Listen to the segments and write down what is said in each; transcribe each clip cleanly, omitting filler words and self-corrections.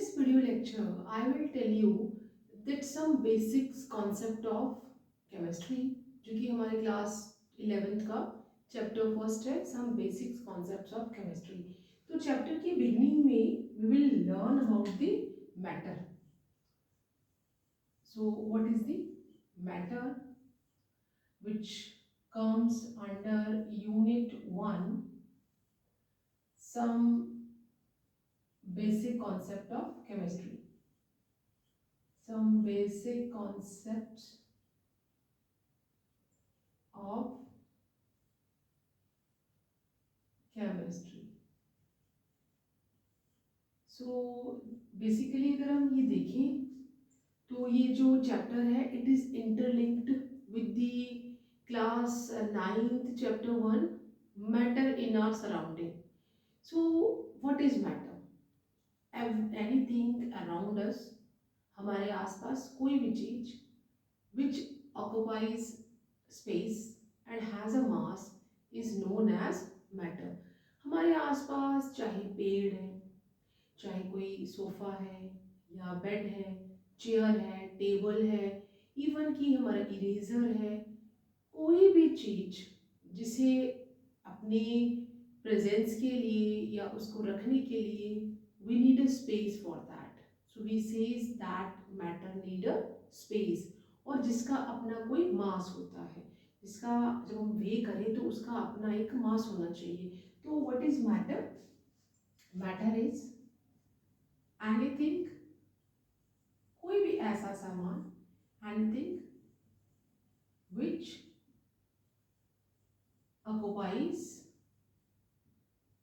this video lecture, I will tell you that some basics concept of chemistry, जो कि हमारे class 11th का chapter first है, some basics concepts of chemistry. तो chapter की beginning में we will learn about the matter. So what is the matter, which comes under unit 1, some basic concept of chemistry. Some basic concepts of chemistry. So basically अगर हम ये देखें तो ये जो चैप्टर है it is interlinked with the class 9th chapter 1, matter in our surrounding. So what is matter? Anything around us, हमारे आसपास कोई भी चीज which occupies space and has a mass is known as matter. हमारे आसपास चाहे पेड़ है, चाहे कोई सोफा है या बेड है, चेयर है, टेबल है, इवन कि हमारा इरेजर है, कोई भी चीज जिसे अपने प्रेजेंस के लिए या उसको रखने के लिए we need a space for that, so we says that matter need a space, और जिसका अपना कोई मास होता है, जिसका जब हम वे करें तो उसका अपना एक मास होना चाहिए. तो what is matter? Matter is anything, कोई भी ऐसा सामान, anything which occupies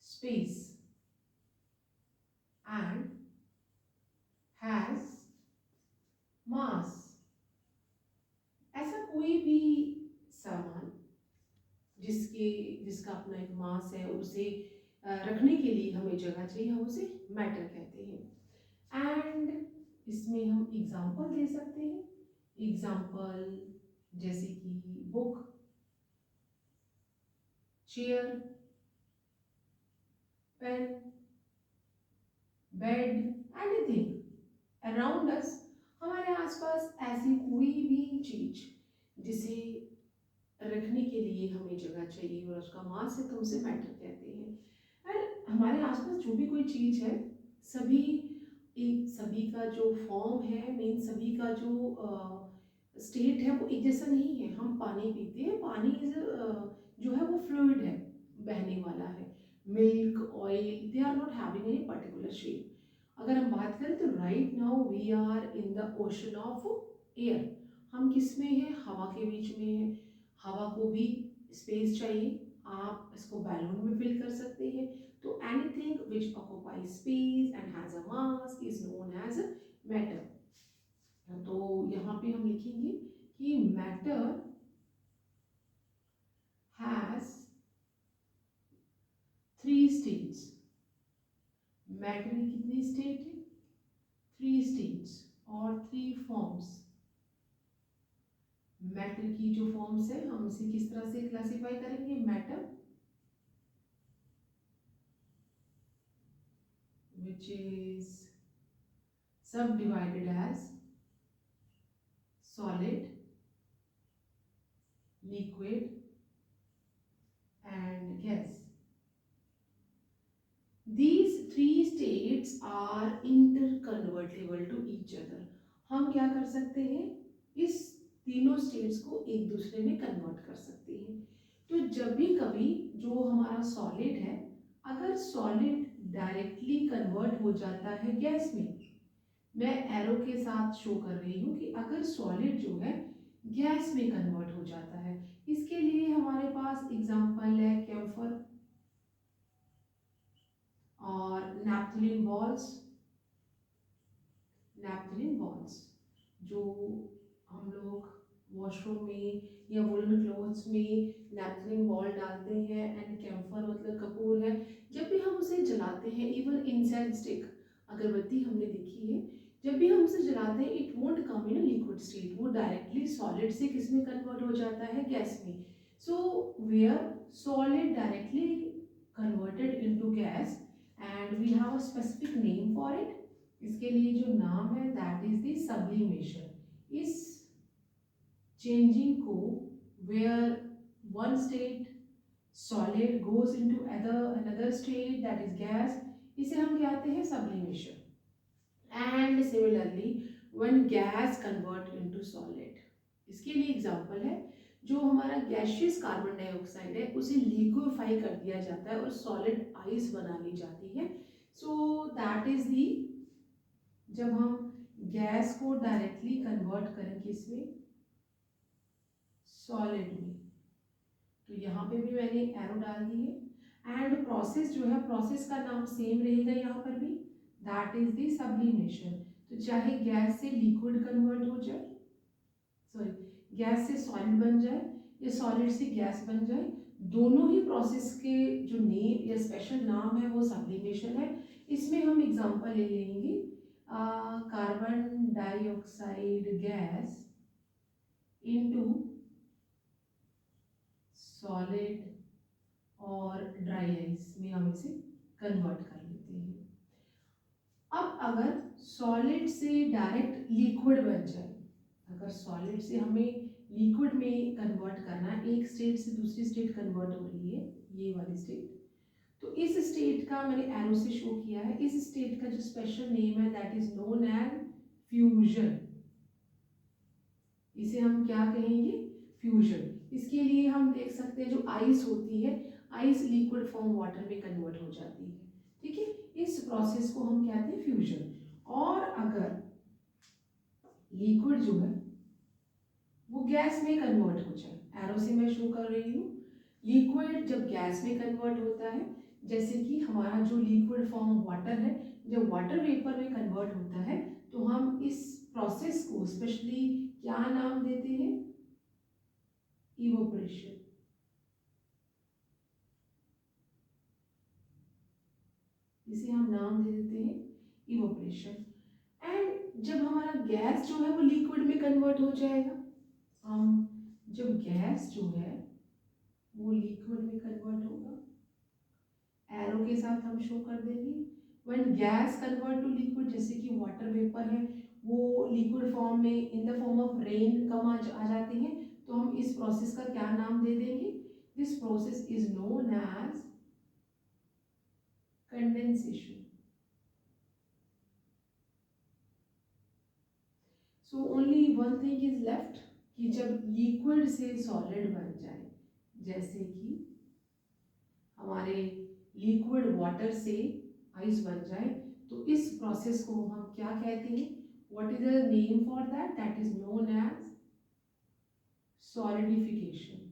space and has mass. ऐसा कोई भी सामान जिसका अपना एक मास है, उसे रखने के लिए हमें जगह चाहिए, हम उसे मैटर कहते हैं. एंड इसमें हम एग्जाम्पल दे सकते हैं. एग्जाम्पल जैसे कि book, chair, pen, bed, anything around us. हमारे आसपास ऐसी कोई भी चीज जिसे रखने के लिए हमें जगह चाहिए और उसका मास है, तो उसे मैटर कहते हैं. एंड हमारे आसपास जो भी कोई चीज है, सभी सभी का जो फॉर्म है, मीन सभी का जो स्टेट है वो एक जैसा नहीं है. हम पानी पीते हैं, पानी जो है वो फ्लूइड है, बहने वाला है. Milk, oil, they are not having any particular shape. अगर हम बात करें तो right now we are in the ocean of air. हम किस में हैं? हवा के बीच में हैं. हवा को भी स्पेस चाहिए, आप इसको बैलून में फिल कर सकते हैं. तो anything which occupies space and has a mass is known as matter. तो यहाँ पे हम लिखेंगे कि मैटर हैज 3 स्टेट्स. मैटर की कितनी स्टेट है? 3 स्टेट्स और 3 फॉर्म्स. मैटर की जो फॉर्म्स है, हम इसे किस तरह से क्लासिफाई करेंगे? Matter which is subdivided as solid, liquid and gas. These 3 states are interconvertible to each other. हम क्या कर सकते हैं? इस तीनों स्टेट्स को एक दूसरे में कन्वर्ट कर सकते हैं. तो जब भी कभी जो हमारा सॉलिड है, अगर सॉलिड डायरेक्टली कन्वर्ट हो जाता है गैस में, मैं एरो के साथ शो कर रही हूँ कि अगर सॉलिड जो है गैस में कन्वर्ट हो जाता है, इसके लिए हमारे पास एग्जांपल है कैम्फर और नैप्थलीन बॉल्स. नैप्थलीन बॉल्स जो हम लोग वॉशरूम में या वुलन क्लोथ्स में नैप्थलीन बॉल डालते हैं, एंड कैम्फर मतलब कपूर है. जब भी हम उसे जलाते हैं, इवन इंसेंस स्टिक, अगरबत्ती हमने देखी है, जब भी हम उसे जलाते हैं it won't come in liquid state, वो डायरेक्टली सॉलिड से किस में कन्वर्ट हो जाता है? गैस में. So where solid directly converted into gas and we have a specific name for it, इसके लिए जो नाम है दैट इज द सब्लिमेशन। इस चेंजिंग को where one state solid goes into another state that is gas, इसे हम कहते हैं sublimation. And similarly when gas convert into solid, इसके लिए एग्जांपल है जो हमारा गैशियस कार्बन डाइऑक्साइड है उसे लिक्विफाई कर दिया जाता है और सॉलिड आइस बना ली जाती है। सो दैट इज दी, जब हम गैस को डायरेक्टली कन्वर्ट करें किसमें, सॉलिड में, तो यहाँ पे भी मैंने एरो डाल दी है। एंड प्रोसेस जो है, प्रोसेस का नाम सेम रहेगा यहाँ पर भी, दैट इज द सब्लिमेशन। तो चाहे गैस से लिक्विड कन्वर्ट हो जाए, सॉरी गैस से सॉलिड बन जाए या सॉलिड से गैस बन जाए, दोनों ही प्रोसेस के जो नेम या स्पेशल नाम है वो सब्लिमेशन है। इसमें हम एग्जांपल ले लेंगे carbon dioxide gas into solid और ड्राई आइस में हम इसे कन्वर्ट कर लेते हैं। अब अगर सॉलिड से डायरेक्ट लिक्विड बन जाए, अगर सॉलिड से हमें लिक्विड में कन्वर्ट करना है, एक स्टेट से दूसरी स्टेट कन्वर्ट हो रही है, ये वाली स्टेट, तो इस स्टेट का मैंने एरो से शो किया है, इस स्टेट का जो स्पेशल नेम है that is known as fusion. इसे हम क्या कहेंगे, फ्यूजन। इसके लिए हम देख सकते हैं जो आइस होती है, आइस लिक्विड फॉर्म वाटर में कन्वर्ट हो जाती है, ठीक है, इस प्रोसेस को हम कहते हैं फ्यूजन। और अगर लिक्विड जो है वो गैस में कन्वर्ट हो जाए, एरो से मैं शो कर रही हूँ, लिक्विड जब गैस में कन्वर्ट होता है, जैसे कि हमारा जो लिक्विड फॉर्म वाटर है, जब वाटर वेपर में कन्वर्ट होता है, तो हम इस प्रोसेस को स्पेशली क्या नाम देते हैं, इवोपरेशन। इसे हम नाम दे देते हैं इवोपरेशन। एंड जब हमारा गैस जो है वो लिक्विड में कन्वर्ट हो जाएगा, हम जब गैस जो है वो लिक्विड में कन्वर्ट होगा, एरो के साथ हम शो कर देंगे, when gas convert to liquid, जैसे कि वाटर वेपर है वो लिक्विड फॉर्म में in the form of rain come आ जाते हैं, तो हम इस प्रोसेस का क्या नाम दे देंगे, this process is known as condensation. So only one thing is left, कि जब लिक्विड से सॉलिड बन जाए, जैसे कि हमारे लिक्विड वाटर से आइस बन जाए, तो इस प्रोसेस को हम क्या कहते हैं, what is the name for that, that is known as solidification.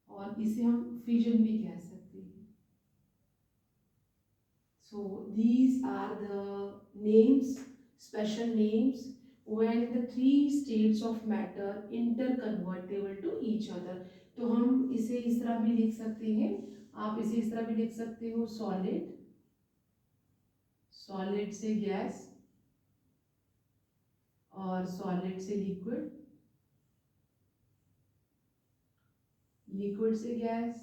और इसे हम फिजन भी कह सकते हैं। So these are the names, special names when the three states of matter interconvertible to each other। तो हम इसे इस तरह भी लिख सकते हैं, आप इसे इस तरह भी लिख सकते हो, सॉलिड, सॉलिड से गैस, और सॉलिड से लिक्विड, लिक्विड से गैस,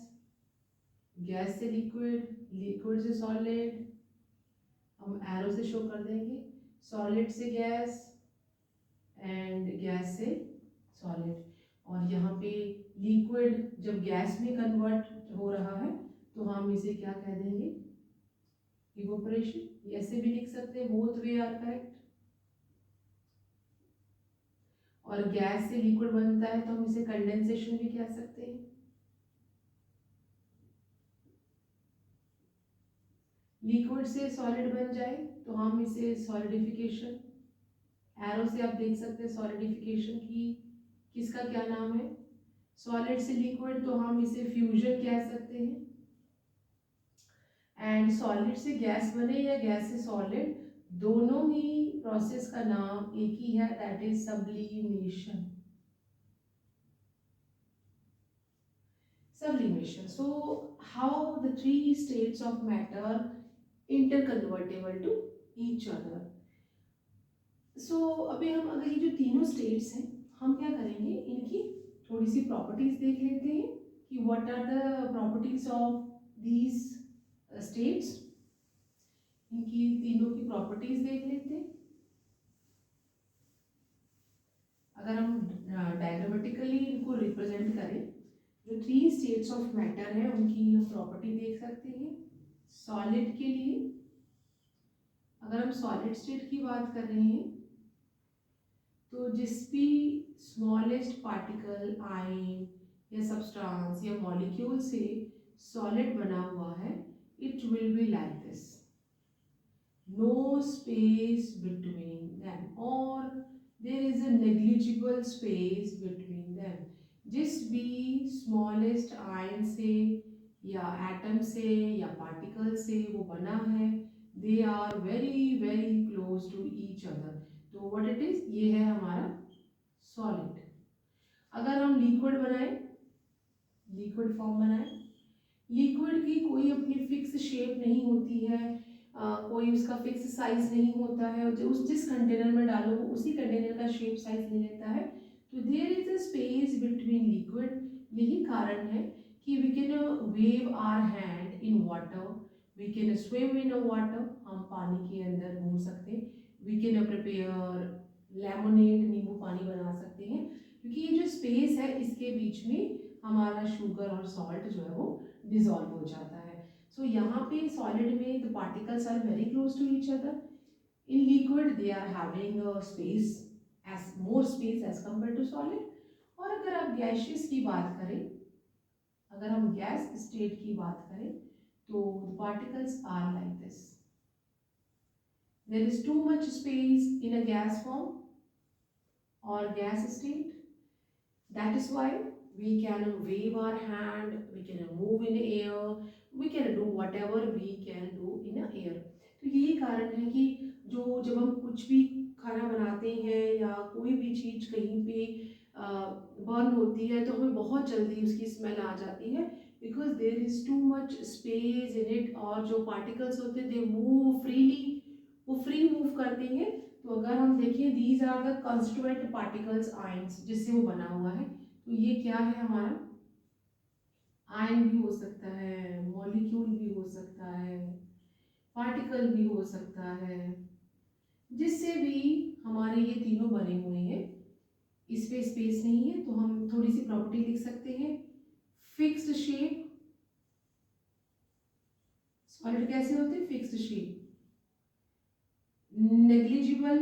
गैस से लिक्विड, लिक्विड से सॉलिड, हम एरो से शो कर देंगे, सॉलिड से गैस एंड गैस से सॉलिड। और यहाँ पे लिक्विड जब गैस में कन्वर्ट हो रहा है, तो हम इसे क्या कह देंगे, इवोपरेशन। ऐसे भी लिख सकते हैं, बोथ वे आर करेक्ट। और गैस से लिक्विड बनता है तो हम इसे कंडेंसेशन भी कह सकते हैं। लिक्विड से सॉलिड बन जाए तो हम इसे सॉलिडिफिकेशन, एरो से आप देख सकते हैं सॉलिडिफिकेशन की किसका क्या नाम है, सॉलिड से लिक्विड, तो हम इसे फ्यूजन कह सकते हैं। एंड सॉलिड से गैस बने या गैस से सॉलिड, दोनों ही प्रोसेस का नाम एक ही है, that is sublimation. Sublimation. So how the three states of matter interconvertible to each other. So अभी हम अगर ये जो तीनों states हैं, हम क्या करेंगे, इनकी थोड़ी सी प्रॉपर्टीज देख लेते हैं कि what are the properties of these states। इनकी तीनों की प्रॉपर्टीज देख लेते हैं। अगर हम डायग्रामेटिकली इनको रिप्रेजेंट करें, जो 3 स्टेट्स ऑफ मैटर है उनकी प्रॉपर्टी देख सकते हैं। सॉलिड के लिए अगर हम सॉलिड स्टेट की बात कर रहे हैं तो जिस भी स्मॉलेस्ट पार्टिकल, आयन या सब्सटेंस या मॉलिक्यूल से सॉलिड बना हुआ है, it will be like this, no space between them और there is a negligible space between them. जिस भी स्मॉलेस्ट आयन से या एटम से या पार्टिकल से वो बना है, they are very very close to each other. तो व्हाट इट इज, ये है हमारा सॉलिड। अगर हम लिक्विड बनाए, लिक्विड फॉर्म बनाए, लिक्विड की कोई अपनी फिक्स शेप नहीं होती है, कोई उसका फिक्स साइज नहीं होता है, जो उस जिस कंटेनर में डालो वो उसी कंटेनर का शेप साइज ले लेता है। तो there is a space between liquid. यही कारण है कि we can wave our hand in water, we can swim in water, हम पानी के अंदर घूम सकते हैं, वी कैन प्रिपेयर लेमोनेड, नींबू पानी बना सकते हैं, क्योंकि ये जो स्पेस है इसके बीच में हमारा शुगर और सॉल्ट जो है वो डिजॉल्व हो जाता है। सो यहाँ पे सॉलिड में the particles are very close to each other, in liquid they are having space, as more space as compare to solid. और अगर आप गैशियस की बात करें, अगर हम गैस स्टेट की बात करें तो the particles are like this, there is too much space in a gas form or gas state. That is why we can wave our hand, we can move in air, we can do whatever we can do in air. तो यही कारण है कि जो जब हम कुछ भी खाना बनाते हैं या कोई भी चीज़ कहीं पे बर्न होती है तो हमें बहुत जल्दी उसकी स्मेल आ जाती है, because there is too much space in it, और जो पार्टिकल्स होते हैं दे मूव फ्रीली, वो फ्री मूव करते हैं। तो अगर हम देखें, these are the constituent particles, ions, जिससे वो बना हुआ है। तो ये क्या है हमारा, आयन भी हो सकता है, मॉलिक्यूल भी हो सकता है, पार्टिकल भी हो सकता है, जिससे भी हमारे ये तीनों बने हुए हैं। इस पे स्पेस नहीं है तो हम थोड़ी सी प्रॉपर्टी लिख सकते हैं। फिक्स्ड शेप, सॉलिड कैसे होते हैं, fixed shape, negligible,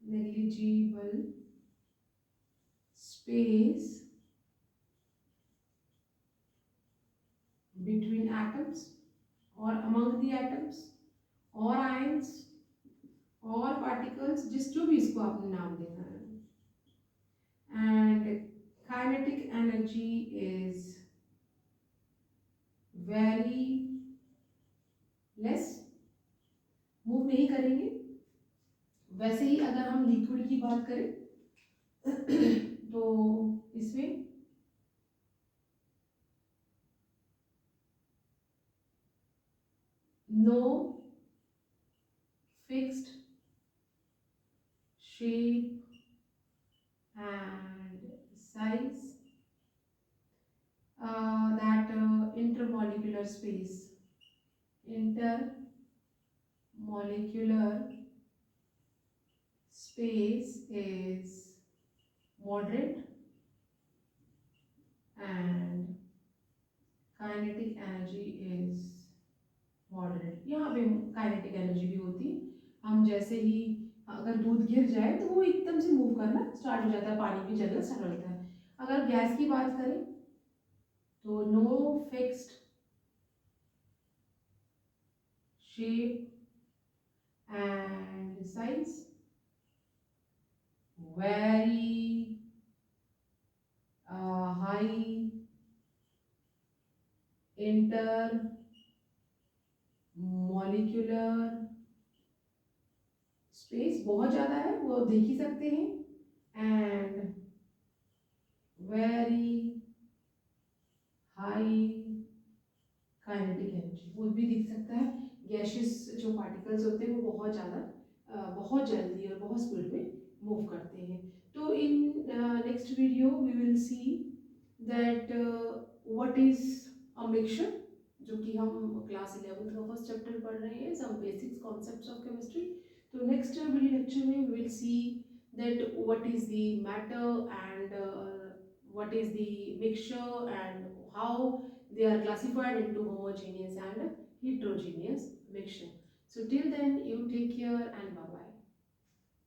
negligible space between atoms or among the atoms or ions or particles, जिस जो भी इसको आपने नाम देना है। and kinetic energy is very less, move नहीं करेंगे। वैसे ही अगर हम लिक्विड की बात करें तो इसमें no fixed shape and size, that intermolecular space, intermolecular space is moderate and kinetic energy is moderate। यहाँ पे काइनेटिक एनर्जी भी होती है, हम जैसे ही अगर दूध गिर जाए तो वो एकदम से मूव करना स्टार्ट हो जाता है, पानी भी चलना स्टार्ट हो जाता है। अगर गैस की बात करें तो no fixed shape and size, very high intermolecular space, बहुत ज़्यादा है वो देख ही सकते हैं, and very high kinetic energy, वो भी दिख सकता है। गैशियस जो पार्टिकल्स होते हैं वो बहुत ज़्यादा बहुत जल्दी और बहुत स्पीड में मूव करते हैं। तो in next video we will see that what is a mixture, जो कि हम क्लास 11th का फर्स्ट चैप्टर पढ़ रहे हैं, some basics concepts of chemistry. तो नेक्स्ट वीडियो लेक्चर में we will see that what is the matter and what is the mixture and how they are classified into homogeneous and heterogeneous mixture. So till then, you take care and bye bye.